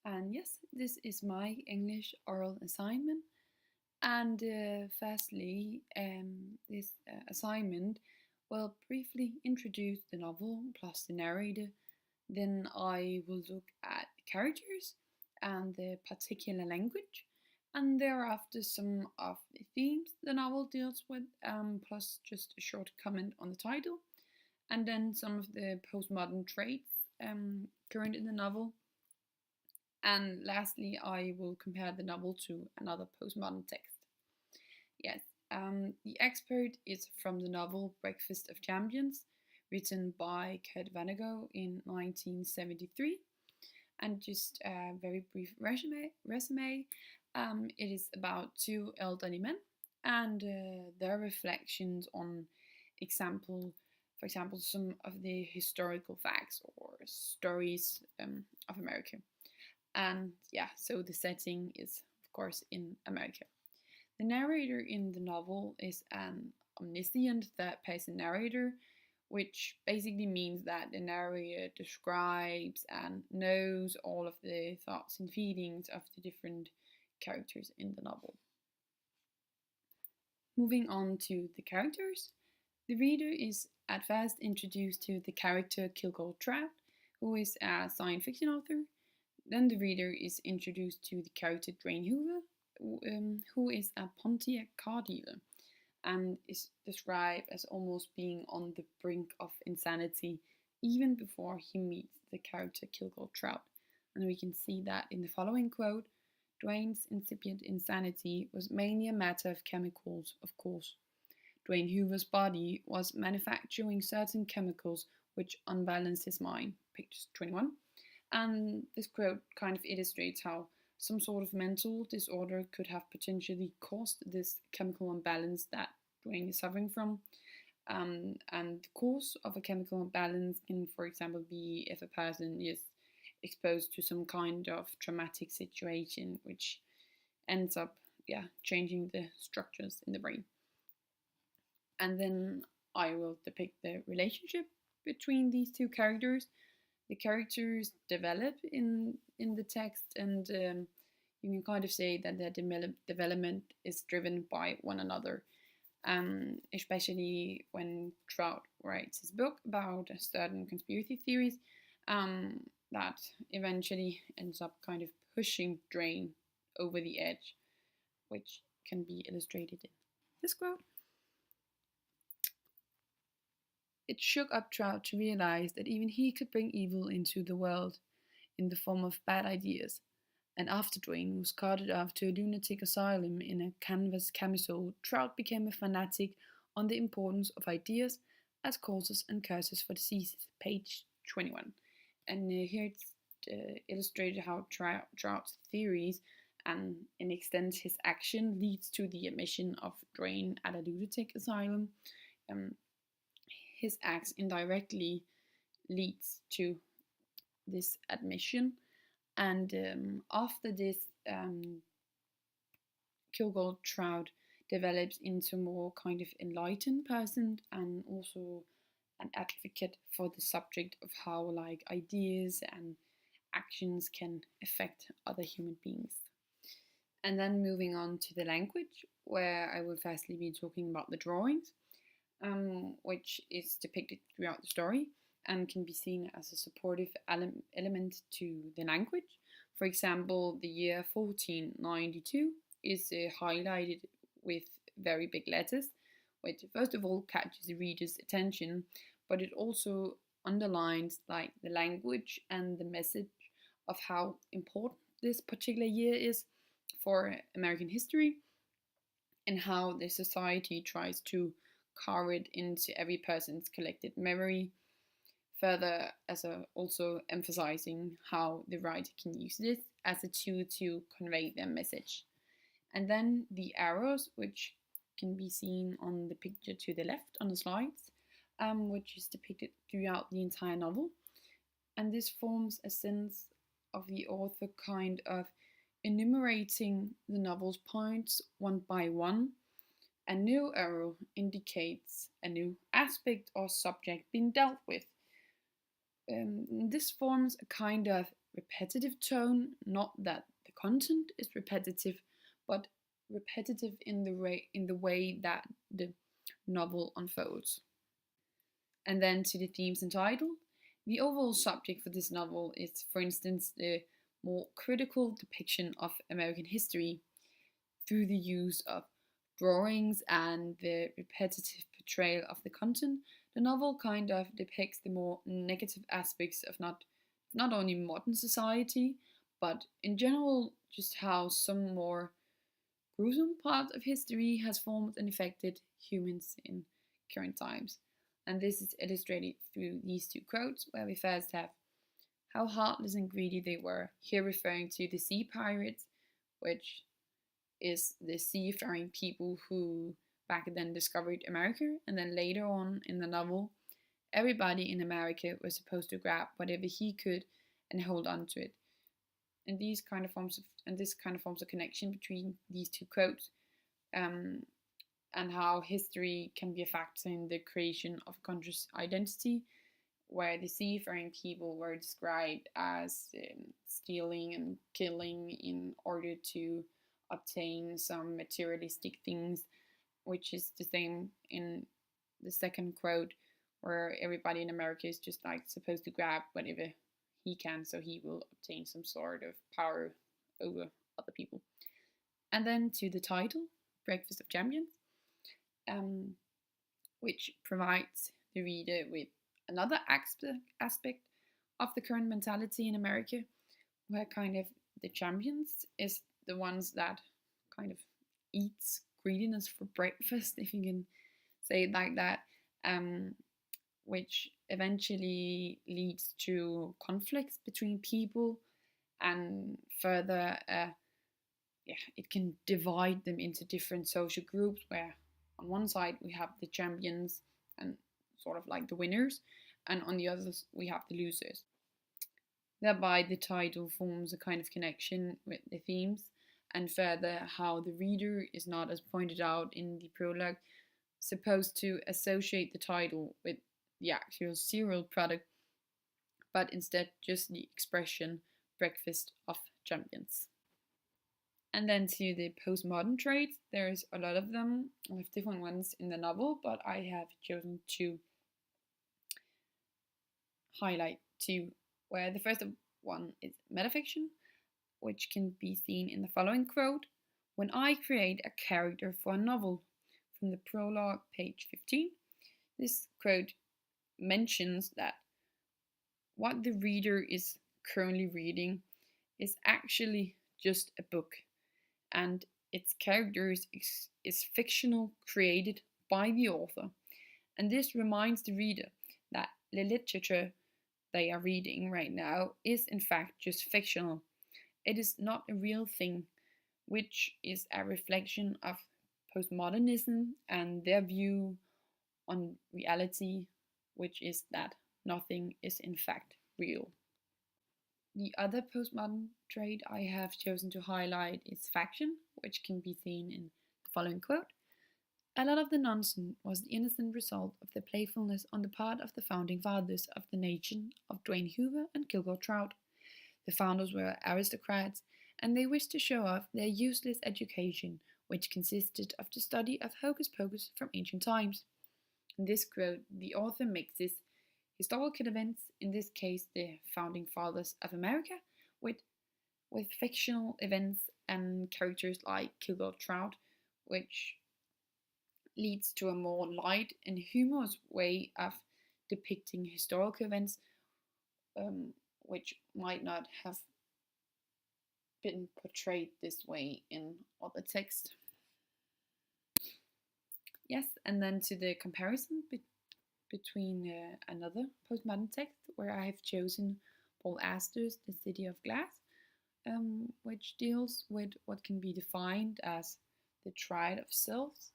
And yes, this is my English oral assignment. And firstly, this assignment will briefly introduce the novel plus the narrator. Then I will look at the characters and the particular language, and thereafter some of the themes the novel deals with, plus just a short comment on the title, and then some of the postmodern traits current in the novel. And lastly, I will compare the novel to another postmodern text. Yes, the expert is from the novel Breakfast of Champions, written by Kurt Vonnegut in 1973. And just a very brief resume. It is about two elderly men and their reflections on example, for example, some of the historical facts or stories of America. And yeah, so the setting is, of course, in America. The narrator in the novel is an omniscient third person narrator, which basically means that the narrator describes and knows all of the thoughts and feelings of the different characters in the novel. Moving on to the characters, the reader is at first introduced to the character Kilgore Trout, who is a science fiction author. Then the reader is introduced to the character Dwayne Hoover, who is a Pontiac car dealer and is described as almost being on the brink of insanity even before he meets the character Kilgore Trout. And we can see that in the following quote: Dwayne's incipient insanity was mainly a matter of chemicals, of course. Dwayne Hoover's body was manufacturing certain chemicals which unbalanced his mind. Page 21. And this quote kind of illustrates how some sort of mental disorder could have potentially caused this chemical imbalance that Dwayne is suffering from. And the cause of a chemical imbalance can, for example, be if a person is exposed to some kind of traumatic situation, which ends up, changing the structures in the brain. And then I will depict the relationship between these two characters. The characters develop in the text, and you can kind of say that their development is driven by one another. Especially when Trout writes his book about certain conspiracy theories that eventually ends up kind of pushing Drain over the edge, which can be illustrated in this quote. It shook up Trout to realize that even he could bring evil into the world in the form of bad ideas. And after Dwayne was carted off to a lunatic asylum in a canvas camisole, Trout became a fanatic on the importance of ideas as causes and curses for diseases. Page 21. And here it's illustrated how Trout's theories and, in extent, his action leads to the admission of Dwayne at a lunatic asylum. His acts indirectly leads to this admission. And after this, Kilgore Trout develops into more kind of enlightened person and also an advocate for the subject of how like ideas and actions can affect other human beings. And then moving on to the language, where I will firstly be talking about the drawings, which is depicted throughout the story and can be seen as a supportive element to the language. For example, the year 1492 is highlighted with very big letters, which first of all catches the reader's attention, but it also underlines like the language and the message of how important this particular year is for American history and how the society tries to carve it into every person's collected memory. Further, also emphasizing how the writer can use this as a tool to convey their message. And then the arrows, which can be seen on the picture to the left on the slides, which is depicted throughout the entire novel. And this forms a sense of the author kind of enumerating the novel's points one by one. A new arrow indicates a new aspect or subject being dealt with. This forms a kind of repetitive tone, not that the content is repetitive, but repetitive in the way that the novel unfolds. And then to the themes and title. The overall subject for this novel is, for instance, the more critical depiction of American history through the use of drawings and the repetitive portrayal of the content. The novel kind of depicts the more negative aspects of not only modern society, but in general, just how some more gruesome part of history has formed and affected humans in current times. And this is illustrated through these two quotes, where we first have how heartless and greedy they were, here referring to the sea pirates, which is the seafaring people who back then discovered America, and then later on in the novel, everybody in America was supposed to grab whatever he could and hold on to it. And this kind of forms a connection between these two quotes, um, and how history can be a factor in the creation of a country's identity, where the seafaring people were described as stealing and killing in order to obtain some materialistic things, which is the same in the second quote, where everybody in America is just like supposed to grab whatever he can so he will obtain some sort of power over other people. And then to the title, Breakfast of Champions, which provides the reader with another aspect of the current mentality in America, where kind of the champions is the ones that kind of eats greediness for breakfast, if you can say it like that, which eventually leads to conflicts between people, and further, it can divide them into different social groups, where on one side we have the champions and sort of like the winners, and on the others we have the losers. Thereby, the title forms a kind of connection with the themes, and further, how the reader is not, as pointed out in the prologue, supposed to associate the title with the actual cereal product, but instead just the expression Breakfast of Champions. And then to the postmodern traits, there's a lot of them. I have different ones in the novel, but I have chosen to highlight two, where the first one is metafiction, which can be seen in the following quote: "When I create a character for a novel," from the prologue, page 15. This quote mentions that what the reader is currently reading is actually just a book, and its characters is fictional, created by the author. And this reminds the reader that the literature they are reading right now is in fact just fictional. It is not a real thing, which is a reflection of postmodernism and their view on reality, which is that nothing is in fact real. The other postmodern trait I have chosen to highlight is faction, which can be seen in the following quote: "A lot of the nonsense was the innocent result of the playfulness on the part of the founding fathers of the nation of Dwayne Hoover and Kilgore Trout. The founders were aristocrats, and they wished to show off their useless education, which consisted of the study of hocus pocus from ancient times." In this quote, the author mixes historical events, in this case the founding fathers of America, with fictional events and characters like Kilgore Trout, which leads to a more light and humorous way of depicting historical events, which might not have been portrayed this way in other texts. Yes, and then to the comparison between another postmodern text, where I have chosen Paul Auster's The City of Glass, which deals with what can be defined as the triad of selves,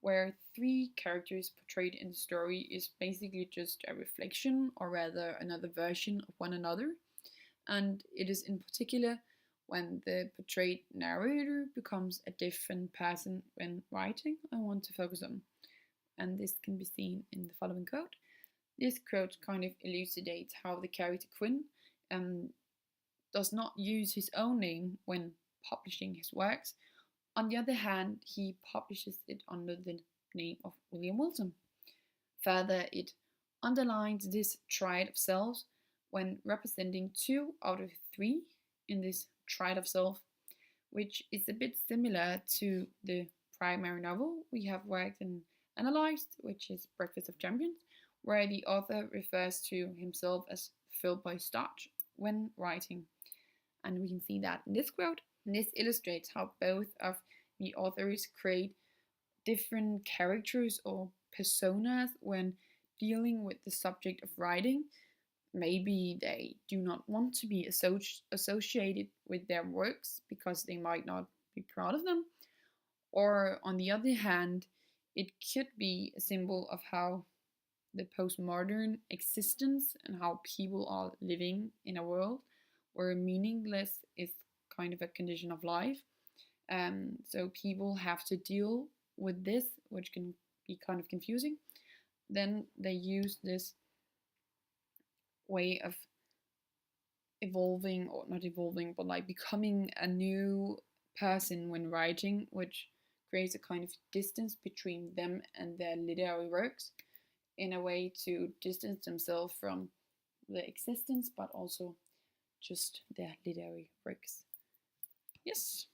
where three characters portrayed in the story is basically just a reflection, or rather another version of one another, and it is in particular when the portrayed narrator becomes a different person when writing I want to focus on. And this can be seen in the following quote. This quote kind of elucidates how the character Quinn does not use his own name when publishing his works. On the other hand, he publishes it under the name of William Wilson. Further, it underlines this triad of selves when representing two out of three in this triad of self, which is a bit similar to the primary novel we have worked and analyzed, which is Breakfast of Champions, where the author refers to himself as filled by starch when writing. And we can see that in this quote. And this illustrates how both of the authors create different characters or personas when dealing with the subject of writing. Maybe they do not want to be associated with their works because they might not be proud of them. Or, on the other hand, it could be a symbol of how the postmodern existence and how people are living in a world where meaningless is kind of a condition of life. So people have to deal with this, which can be kind of confusing. Then they use this way of evolving, or not evolving, but like becoming a new person when writing, which creates a kind of distance between them and their literary works in a way to distance themselves from their existence, but also just their literary works. Yes.